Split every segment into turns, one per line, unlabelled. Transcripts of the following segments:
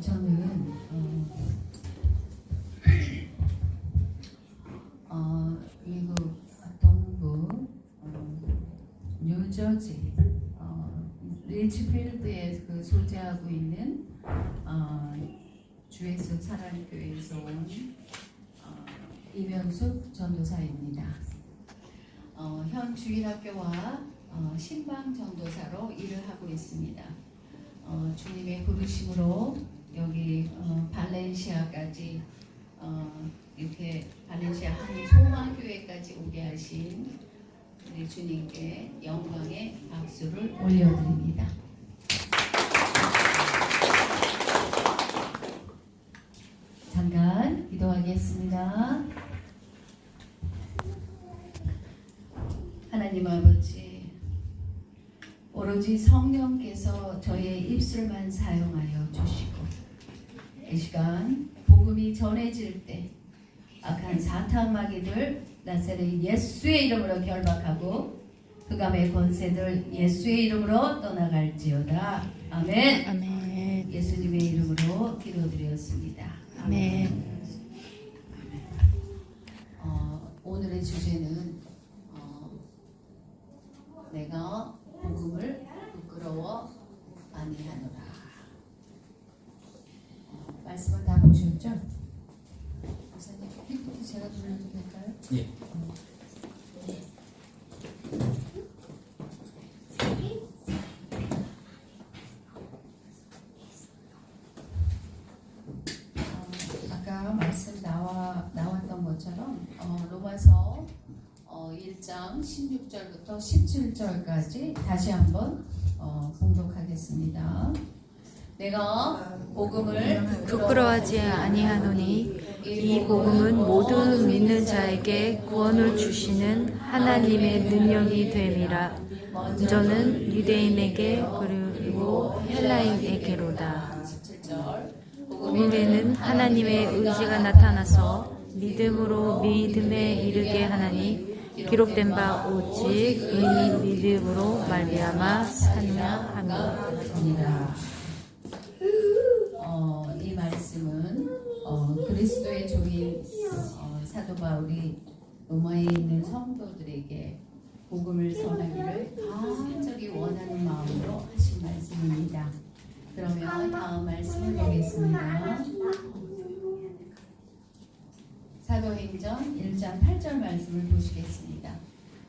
저는 미국 동부 뉴저지 리치필드에 소재하고 있는 주예수 사랑교회에서 온 이면숙 전도사입니다. 현 주일학교와 신방 전도사로 일을 하고 있습니다. 주님의 부르심으로 여기 발렌시아까지 이렇게 발렌시아 한 소망교회까지 오게 하신 우리 주님께 영광의 박수를 올려드립니다. 잠깐 기도하겠습니다. 하나님 아버지, 오로지 성령께서 저의 입술만 사용하여 주시고 이 시간 복음이 전해질 때 악한 사탄 마귀들 나사렛 예수의 이름으로 결박하고 흑암의 권세들 예수의 이름으로 떠나갈지어다. 아멘.
아멘.
예수님의 이름으로 기도드렸습니다.
아멘.
오늘의 주제는 내가 복음을 부끄러워 아니하노라. 말씀을 다 보셨죠? 목사님, 픽부터 제가 불러도 될까요?
예.
아까 말씀 나왔던 것처럼 로마서 1장 16절부터 17절까지 다시 한번 봉독하겠습니다. 내가 복음을
부끄러워하지 아니하노니 이 복음은 모든 믿는 자에게 구원을 주시는 하나님의 능력이 됨이라. 먼저는 유대인에게 그리고 헬라인에게로다.
17절
복음에는 하나님의 의지가 나타나서 믿음으로 믿음에 이르게 하나니 기록된 바 오직 의인 믿음으로 말미암아 사느냐 함이라.
이 말씀은 그리스도의 종인 사도 바울이 로마에 있는 성도들에게 복음을 전하기를 간절히 원하는 마음으로 하신 말씀입니다. 그러면 다음 말씀을 보겠습니다. 사도행전 1장 8절 말씀을 보시겠습니다.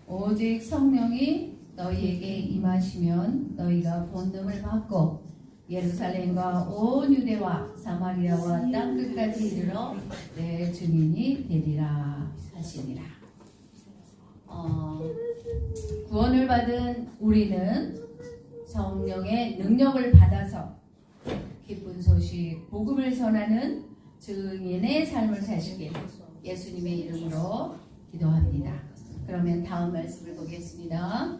오직 성령이 너희에게 임하시면 너희가 본능을 받고 예루살렘과 온 유대와 사마리아와 땅끝까지 이르러 내 증인이 되리라 하시니라. 구원을 받은 우리는 성령의 능력을 받아서 기쁜 소식 복음을 전하는 증인의 삶을 사시길 예수님의 이름으로 기도합니다. 그러면 다음 말씀을 보겠습니다.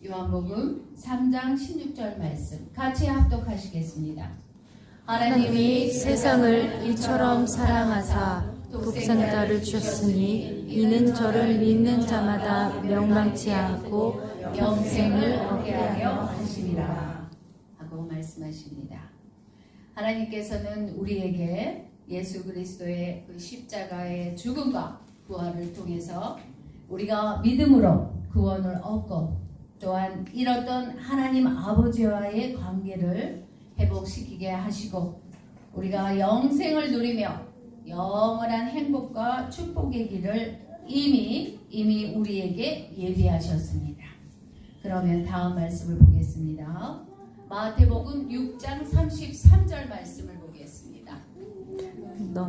요한복음 3장 16절 말씀 같이 합독하시겠습니다.
하나님이 세상을 이처럼 사랑하사 독생자를 주셨으니 이는 저를 믿는 자마다 명망치 않고
영생을 얻게 하려 하심이라 하고 말씀하십니다. 하나님께서는 우리에게 예수 그리스도의 그 십자가의 죽음과 부활을 통해서 우리가 믿음으로 구원을 얻고 또한 잃었던 하나님 아버지와의 관계를 회복시키게 하시고 우리가 영생을 누리며 영원한 행복과 축복의 길을 이미 우리에게 예비하셨습니다. 그러면 다음 말씀을 보겠습니다. 마태복음 6장 33절 말씀을 보겠습니다.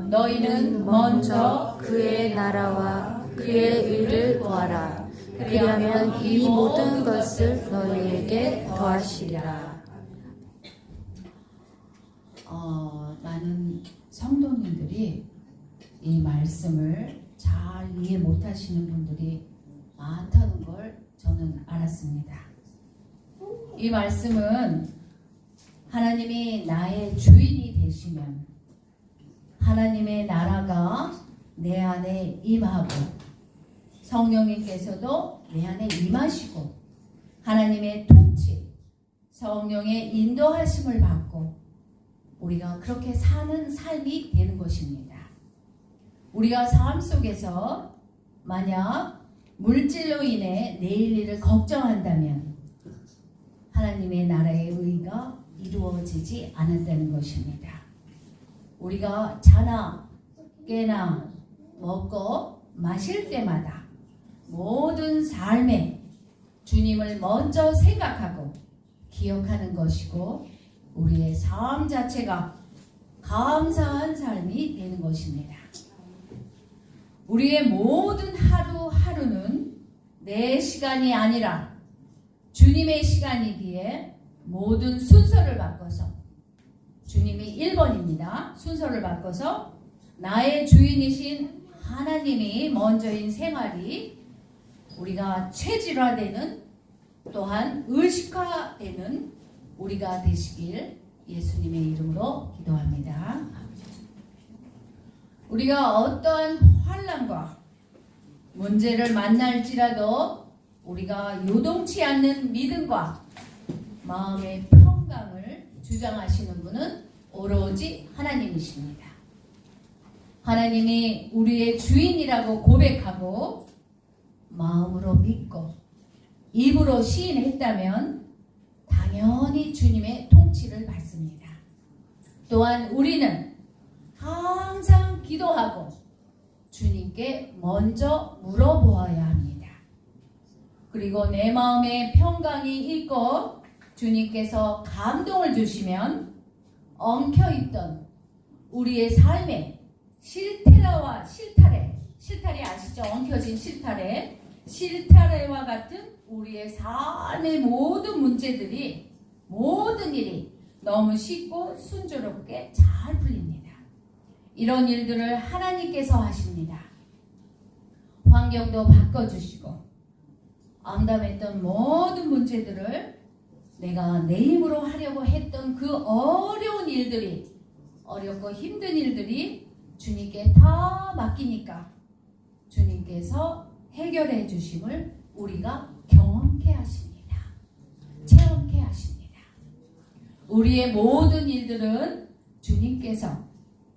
너희는 먼저 그의 나라와 그의 의를 구하라. 그리하면 이 모든 것을 너희에게 더하시리라.
많은 성도님들이 이 말씀을 잘 이해 못하시는 분들이 많다는 걸 저는 알았습니다. 이 말씀은 하나님이 나의 주인이 되시면 하나님의 나라가 내 안에 임하고 성령님께서도 내 안에 임하시고 하나님의 통치,
성령의 인도하심을 받고 우리가 그렇게 사는 삶이 되는 것입니다. 우리가 삶 속에서 만약 물질로 인해 내일 일을 걱정한다면 하나님의 나라의 의가 이루어지지 않았다는 것입니다. 우리가 자나 깨나 먹고 마실 때마다 모든 삶에 주님을 먼저 생각하고 기억하는 것이고 우리의 삶 자체가 감사한 삶이 되는 것입니다. 우리의 모든 하루하루는 내 시간이 아니라 주님의 시간이기에 모든 순서를 바꿔서 주님이 1번입니다. 순서를 바꿔서 나의 주인이신 하나님이 먼저인 생활이 우리가 체질화되는 또한 의식화되는 우리가 되시길 예수님의 이름으로 기도합니다. 우리가 어떠한 환난과 문제를 만날지라도 우리가 요동치 않는 믿음과 마음의 평강을 주장하시는 분은 오로지 하나님이십니다. 하나님이 우리의 주인이라고 고백하고 마음으로 믿고 입으로 시인했다면 당연히 주님의 통치를 받습니다. 또한 우리는 항상 기도하고 주님께 먼저 물어보아야 합니다. 그리고 내 마음에 평강이 있고 주님께서 감동을 주시면 엉켜있던 우리의 삶에 실타래와 실타래 아시죠? 엉켜진 실타래와 같은 우리의 삶의 모든 문제들이 모든 일이 너무 쉽고 순조롭게 잘 풀립니다. 이런 일들을 하나님께서 하십니다. 환경도 바꿔주시고 암담했던 모든 문제들을 내가 내 힘으로 하려고 했던 그 어려운 일들이 어렵고 힘든 일들이 주님께 다 맡기니까 주님께서 해결해 주심을 우리가 경험케 하십니다. 체험케 하십니다. 우리의 모든 일들은 주님께서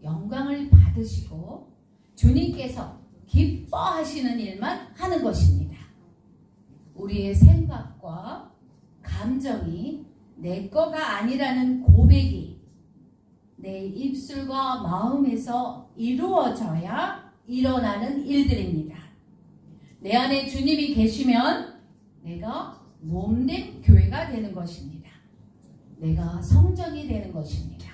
영광을 받으시고 주님께서 기뻐하시는 일만 하는 것입니다. 우리의 생각과 감정이 내 거가 아니라는 고백이 내 입술과 마음에서 이루어져야 일어나는 일들입니다. 내 안에 주님이 계시면 내가 몸된 교회가 되는 것입니다. 내가 성전이 되는 것입니다.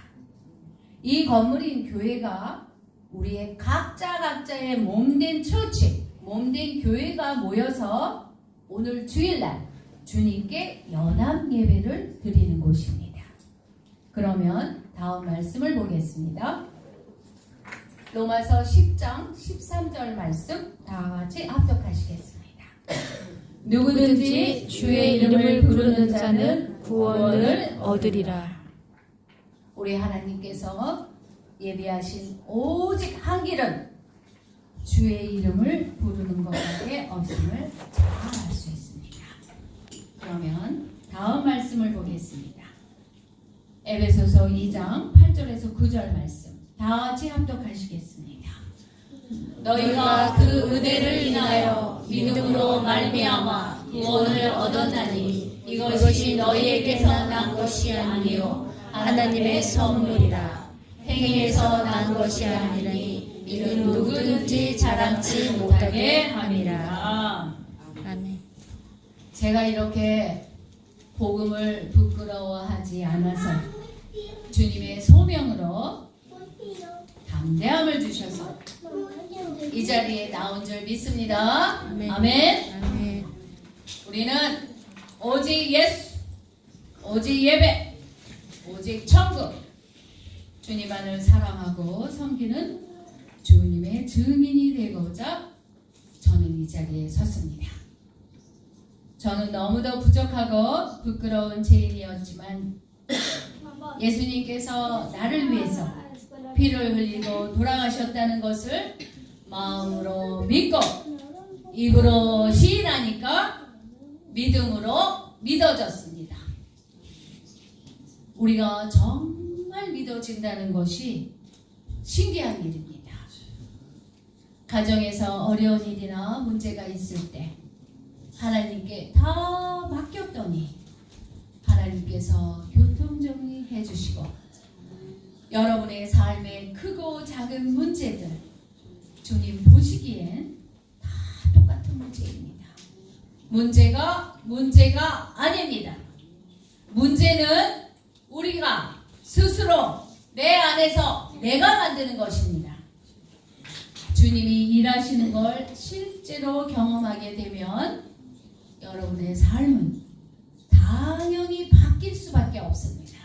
이 건물인 교회가 우리의 각자의 몸된 처치, 몸된 교회가 모여서 오늘 주일날 주님께 연합 예배를 드리는 곳입니다. 그러면 다음 말씀을 보겠습니다. 로마서 10장 13절 말씀 다 같이 합독하시겠습니다.
누구든지 주의 이름을 부르는 자는 구원을 얻으리라.
우리 하나님께서 예비하신 오직 한 길은 주의 이름을 부르는 것밖에 없음을 잘 알 수 있습니다. 그러면 다음 말씀을 보겠습니다. 에베소서 2장 8절에서 9절 말씀 다 같이 합독하시겠습니다.
너희가 그 은혜를 인하여 믿음으로 말미암아 구원을 얻었나니 이것이 너희에게서 난 것이 아니요 하나님의 선물이라. 행위에서 난 것이 아니니 이는 누구든지 자랑치 못하게 함이라. 아멘.
제가 이렇게 복음을 부끄러워하지 않아서 주님의 소명으로 담대함을 주셔서 이 자리에 나온 줄 믿습니다.
아멘.
아멘.
아멘.
우리는 오직 예수, 오직 예배, 오직 천국, 주님만을 사랑하고 섬기는 주님의 증인이 되고자 저는 이 자리에 섰습니다. 저는 너무도 부족하고 부끄러운 죄인이었지만 예수님께서 나를 위해서 피를 흘리고 돌아가셨다는 것을 마음으로 믿고 입으로 시인하니까 믿음으로 믿어졌습니다. 우리가 정말 믿어진다는 것이 신기한 일입니다. 가정에서 어려운 일이나 문제가 있을 때 하나님께 다 맡겼더니 하나님께서 교통정리해 주시고 여러분의 삶의 크고 작은 문제들 주님 보시기엔 다 똑같은 문제입니다. 문제가 아닙니다. 문제는 우리가 스스로 내 안에서 내가 만드는 것입니다. 주님이 일하시는 걸 실제로 경험하게 되면 여러분의 삶은 당연히 바뀔 수밖에 없습니다.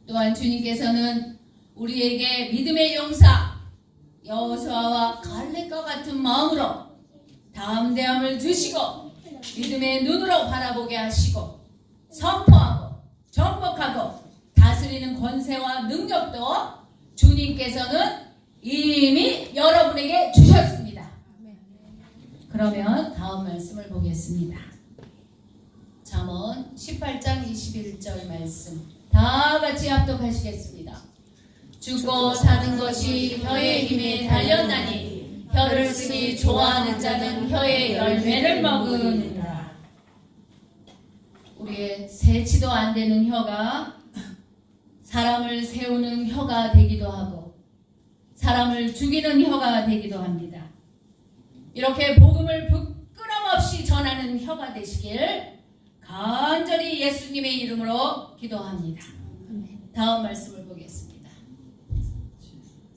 또한 주님께서는 우리에게 믿음의 용사 여호수아와 갈렙과 같은 마음으로 담대함을 주시고 믿음의 눈으로 바라보게 하시고 선포하고 정복하고 다스리는 권세와 능력도 주님께서는 이미 여러분에게 주셨습니다. 그러면 다음 말씀을 보겠습니다. 잠언 18장 21절 말씀 다 같이 합독하시겠습니다.
죽고 사는 것이 혀의 힘에 달렸나니 혀를 쓰기 좋아하는 자는 혀의 열매를 먹으리라.
우리의 세치도 안 되는 혀가 사람을 세우는 혀가 되기도 하고 사람을 죽이는 혀가 되기도 합니다. 이렇게 복음을 부끄럼 없이 전하는 혀가 되시길 간절히 예수님의 이름으로 기도합니다. 다음 말씀을 보겠습니다.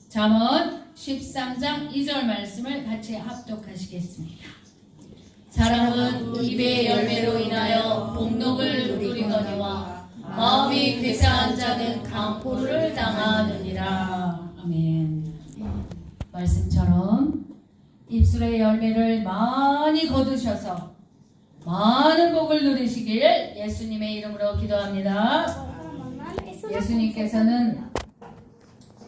잠언 13장 2절 말씀을 같이 합독하시겠습니다.
사람은 입의 열매로 인하여 복록을 누리거니와 마음이 괴사한 자는 강포를 당하느니라.
아멘. 말씀처럼 입술의 열매를 많이 거두셔서 많은 복을 누리시길 예수님의 이름으로 기도합니다. 예수님께서는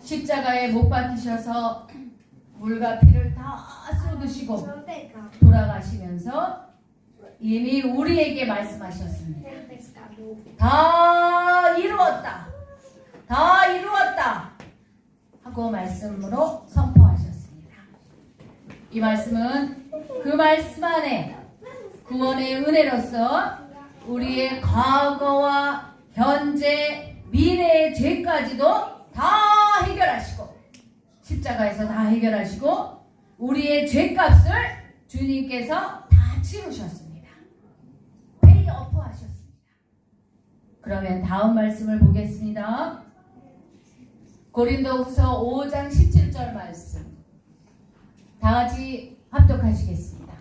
십자가에 못 박히셔서 물과 피를 다 쏟으시고 돌아가시면서 이미 우리에게 말씀하셨습니다. 다 이루었다. 다 이루었다. 하고 말씀으로 선포하셨습니다. 이 말씀은 그 말씀 안에 구원의 은혜로서 우리의 과거와 현재, 미래의 죄까지도 다 해결하시고 십자가에서 다 해결하시고 우리의 죄값을 주님께서 다 치르셨습니다. 페이오프 하셨습니다. 그러면 다음 말씀을 보겠습니다. 고린도후서 5장 17절 말씀 다 같이 합독하시겠습니다.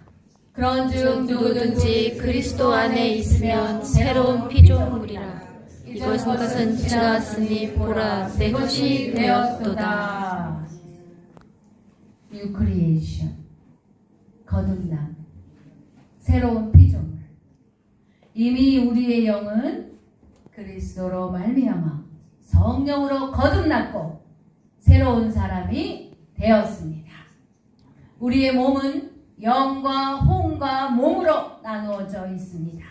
그런즉
누구든지 그리스도 안에 있으면 새로운 피조물이라. 이것은 지나갔으니 보라 내 것이 되었도다.
New creation, 거듭남, 새로운 피조물. 이미 우리의 영은 그리스도로 말미암아 성령으로 거듭났고 새로운 사람이 되었습니다. 우리의 몸은 영과 혼과 몸으로 나누어져 있습니다.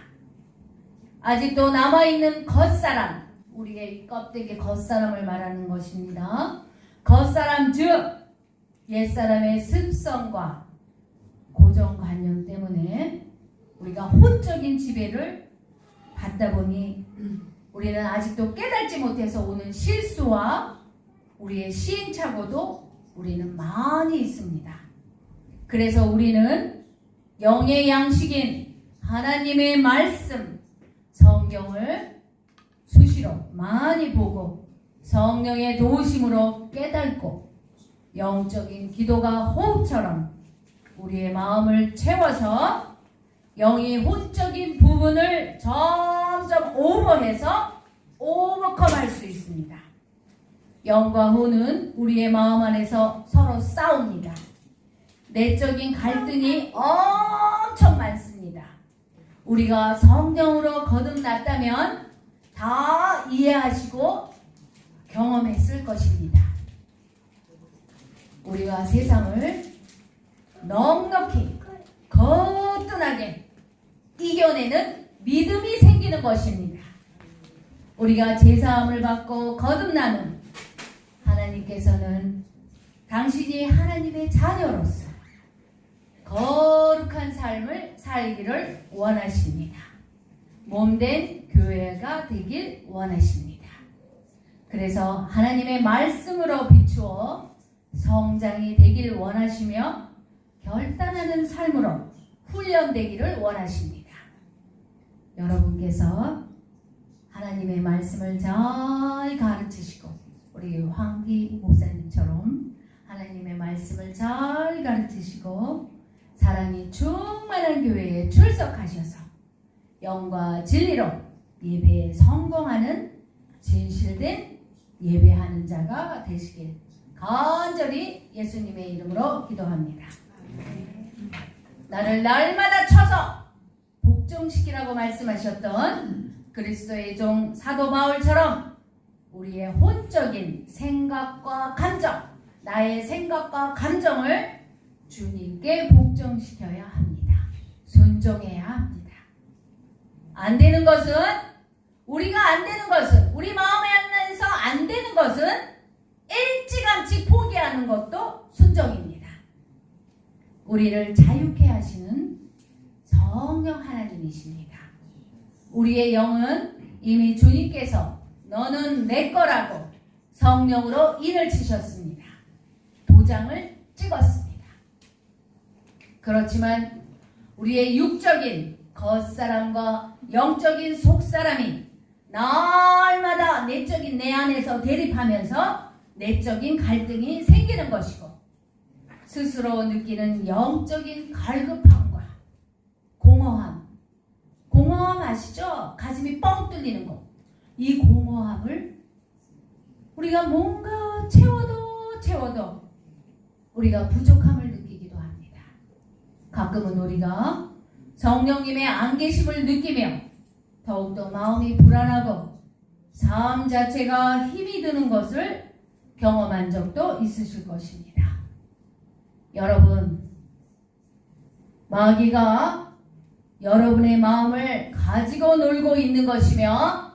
아직도 남아있는 겉사람, 우리의 껍데기 겉사람을 말하는 것입니다. 겉사람 즉 옛사람의 습성과 고정관념 때문에 우리가 혼적인 지배를 받다 보니 우리는 아직도 깨닫지 못해서 오는 실수와 우리의 시행착오도 우리는 많이 있습니다. 그래서 우리는 영의 양식인 하나님의 말씀, 성경을 수시로 많이 보고 성령의 도우심으로 깨닫고 영적인 기도가 호흡처럼 우리의 마음을 채워서 영이 혼적인 부분을 점점 오버해서 오버컴할 수 있습니다. 영과 혼은 우리의 마음 안에서 서로 싸웁니다. 내적인 갈등이 엄청 많습니다. 우리가 성령으로 거듭났다면 다 이해하시고 경험했을 것입니다. 우리가 세상을 넉넉히 거뜬하게 이겨내는 믿음이 생기는 것입니다. 우리가 제사함을 받고 거듭나는 하나님께서는 당신이 하나님의 자녀로서 거룩한 삶을 살기를 원하십니다. 몸된 교회가 되길 원하십니다. 그래서 하나님의 말씀으로 비추어 성장이 되길 원하시며 결단하는 삶으로 훈련되기를 원하십니다. 여러분께서 하나님의 말씀을 잘 가르치시고 우리 황기 목사님처럼 하나님의 말씀을 잘 가르치시고 사랑이 충만한 교회에 출석하셔서 영과 진리로 예배에 성공하는 진실된 예배하는 자가 되시길 간절히 예수님의 이름으로 기도합니다. 나를 날마다 쳐서 복종시키라고 말씀하셨던 그리스도의 종 사도 바울처럼 우리의 혼적인 생각과 감정, 나의 생각과 감정을 주님께 복종시켜야 합니다. 순종해야 합니다. 안 되는 것은, 우리가 안 되는 것은, 우리 마음에 안에서 안 되는 것은 일찌감치 포기하는 것도 순종입니다. 우리를 자유케 하시는 성령 하나님이십니다. 우리의 영은 이미 주님께서 너는 내 거라고 성령으로 인을 치셨습니다. 도장을 찍었습니다. 그렇지만 우리의 육적인 겉사람과 영적인 속사람이 날마다 내적인 내 안에서 대립하면서 내적인 갈등이 생기는 것이고 스스로 느끼는 영적인 갈급함과 공허함 아시죠? 가슴이 뻥 뚫리는 거. 이 공허함을 우리가 뭔가 채워도 우리가 부족함을 느끼기도 합니다. 가끔은 우리가 성령님의 안 계심을 느끼며 더욱더 마음이 불안하고 삶 자체가 힘이 드는 것을 경험한 적도 있으실 것입니다. 여러분, 마귀가 여러분의 마음을 가지고 놀고 있는 것이며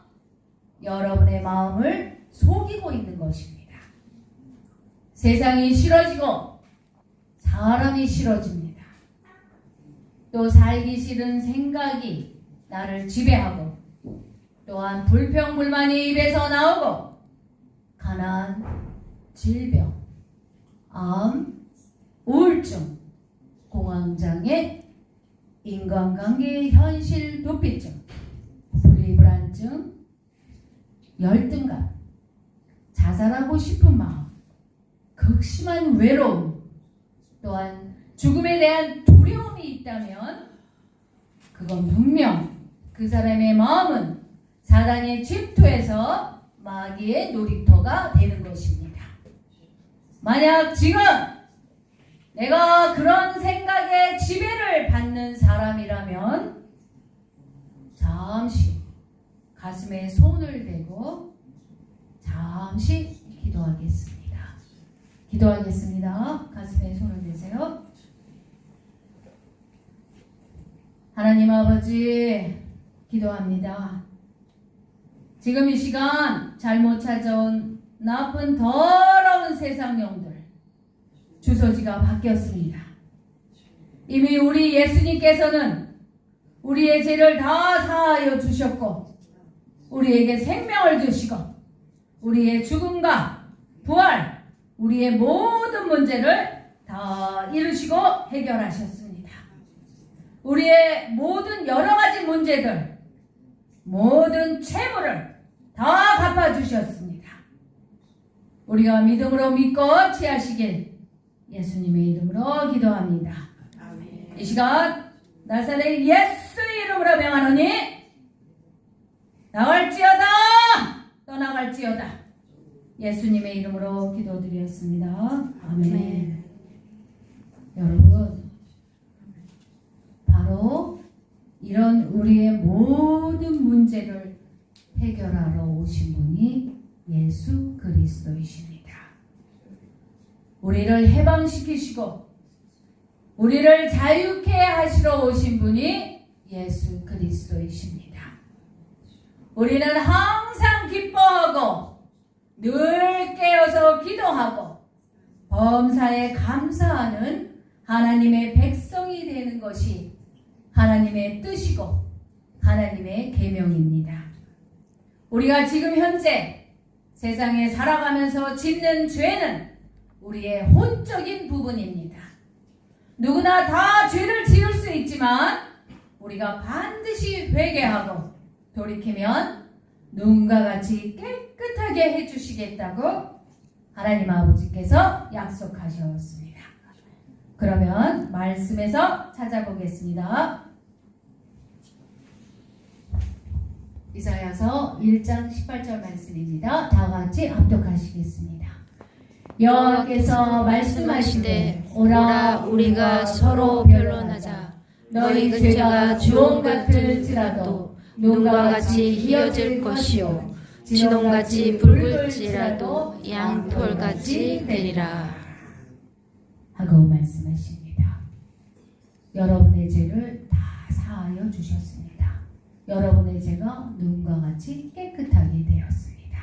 여러분의 마음을 속이고 있는 것입니다. 세상이 싫어지고 사람이 싫어집니다. 또 살기 싫은 생각이 나를 지배하고 또한 불평불만이 입에서 나오고 가난, 질병, 암, 우울증, 공황장애, 인간관계의 현실 도피증, 분리불안증, 열등감, 자살하고 싶은 마음, 극심한 외로움, 또한 죽음에 대한 두려움이 있다면 그건 분명 그 사람의 마음은 사단의 침투해서 마귀의 놀이터가 되는 것입니다. 만약 지금 내가 그런 생각에 지배를 받는 사람이라면 잠시 가슴에 손을 대고 잠시 기도하겠습니다. 기도하겠습니다. 가슴에 손을 대세요. 하나님 아버지, 기도합니다. 지금 이 시간 잘못 찾아온 나쁜 더러운 세상 영들 주소지가 바뀌었습니다. 이미 우리 예수님께서는 우리의 죄를 다 사하여 주셨고 우리에게 생명을 주시고 우리의 죽음과 부활, 우리의 모든 문제를 다 이루시고 해결하셨습니다. 우리의 모든 여러 가지 문제들, 모든 채무를 다 갚아주셨습니다. 우리가 믿음으로 믿고 취하시길 예수님의 이름으로 기도합니다. 아멘. 이 시간 나사렛 예수 이름으로 명하노니 나갈지어다, 떠나갈지어다. 예수님의 이름으로 기도드렸습니다. 아멘. 아멘. 여러분, 바로 이런 우리의 모든 문제를 해결하러 오신 분이 예수 그리스도이십니다. 우리를 해방시키시고 우리를 자유케 하시러 오신 분이 예수 그리스도이십니다. 우리는 항상 기뻐하고 늘 깨어서 기도하고 범사에 감사하는 하나님의 백성이 되는 것이 하나님의 뜻이고 하나님의 계명입니다. 우리가 지금 현재 세상에 살아가면서 짓는 죄는 우리의 혼적인 부분입니다. 누구나 다 죄를 지을 수 있지만 우리가 반드시 회개하고 돌이키면 눈과 같이 깨끗하게 해주시겠다고 하나님 아버지께서 약속하셨습니다. 그러면 말씀에서 찾아보겠습니다. 이사야서 1장 18절 말씀입니다. 다 같이 합독하시겠습니다. 여호와께서 말씀하시되 오라 우리가 서로 변론하자. 너희 죄가 주홍 같을지라도 눈과 같이 희어질 것이요 진홍같이 붉을지라도 양털같이 되리라 하고 말씀하십니다. 여러분의 죄를 다 사하여 주셨습니다. 여러분의 죄가 눈과 같이 깨끗하게 되었습니다.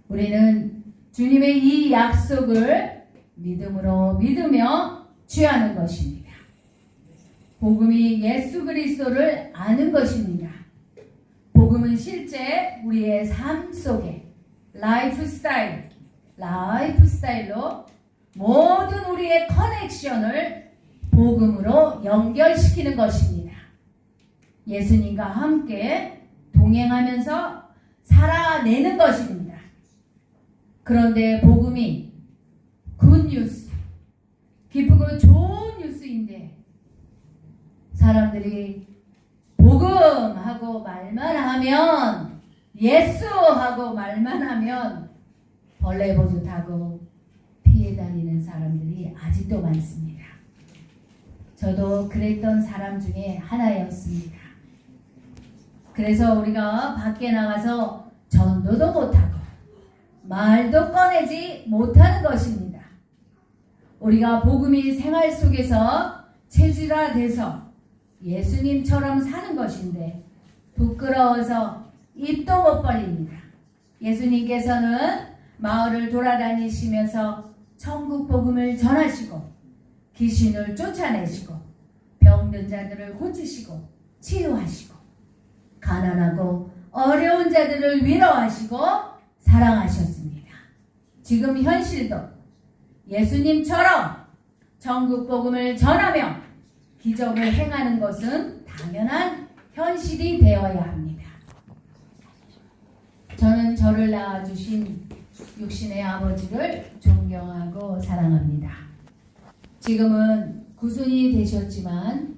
우리는 주님의 이 약속을 믿음으로 믿으며 취하는 것입니다. 복음이 예수 그리스도를 아는 것입니다. 복음은 실제 우리의 삶 속에 라이프스타일로 모든 우리의 커넥션을 복음으로 연결시키는 것입니다. 예수님과 함께 동행하면서 살아내는 것입니다. 그런데 복음이 굿뉴스, 기쁘고 좋은 뉴스인데 사람들이 복음하고 말만 하면 예수하고 말만 하면 벌레보드 타고 피해 다니는 사람들이 아직도 많습니다. 저도 그랬던 사람 중에 하나였습니다. 그래서 우리가 밖에 나가서 전도도 못하고 말도 꺼내지 못하는 것입니다. 우리가 복음이 생활 속에서 체질화돼서 예수님처럼 사는 것인데 부끄러워서 입도 못 벌립니다. 예수님께서는 마을을 돌아다니시면서 천국 복음을 전하시고 귀신을 쫓아내시고 병든 자들을 고치시고 치유하시고 가난하고 어려운 자들을 위로하시고 사랑하셨습니다. 지금 현실도 예수님처럼 천국 복음을 전하며 기적을 행하는 것은 당연한 현실이 되어야 합니다. 저는 저를 낳아주신 육신의 아버지를 존경하고 사랑합니다. 지금은 구순이 되셨지만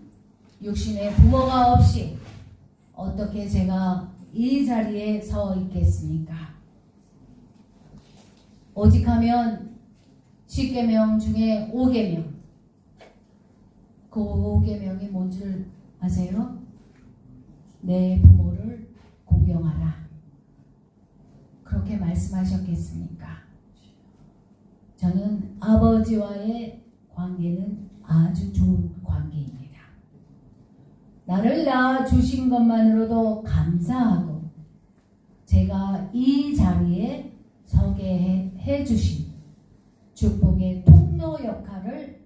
육신의 부모가 없이 어떻게 제가 이 자리에 서 있겠습니까? 오직하면 10계명 중에 5계명, 그 5계명이 뭔지 아세요? 내 부모를 공경하라. 그렇게 말씀하셨겠습니까? 저는 아버지와의 관계는 아주 좋은 관계입니다. 나를 낳아주신 것만으로도 감사하고 제가 이 자리에 서게 해주신 축복의 통로 역할을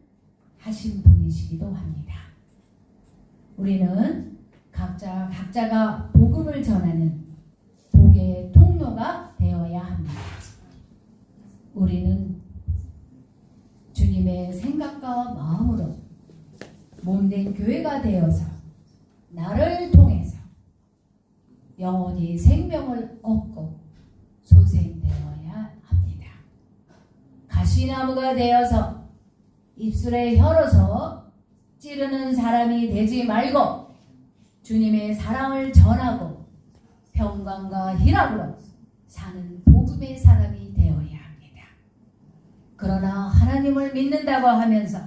하신 분이시기도 합니다. 우리는 각자가 복음을 전하는 복의 통로가 되어야 합니다. 우리는 주님의 생각과 마음으로 몸된 교회가 되어서 나를 통해서 영원히 생명을 얻고 소생되어야 합니다. 가시나무가 되어서 입술에 혀로서 찌르는 사람이 되지 말고 주님의 사랑을 전하고 평강과 희락으로 사는 복음의 사람이 되어야 합니다. 그러나 하나님을 믿는다고 하면서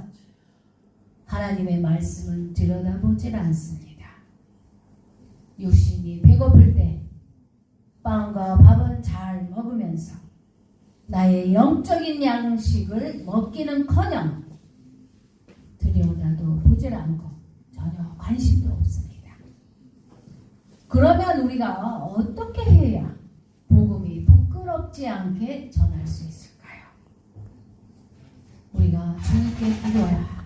하나님의 말씀은 들여다보질 않습니다. 육신이 배고플 때 빵과 밥은 잘 먹으면서 나의 영적인 양식을 먹기는커녕 들여다도 보질 않고 전혀 관심도 없습니다. 그러면 우리가 어떻게 해야 복음이 부끄럽지 않게 전할 수 있을까요? 우리가 주님께 기도해야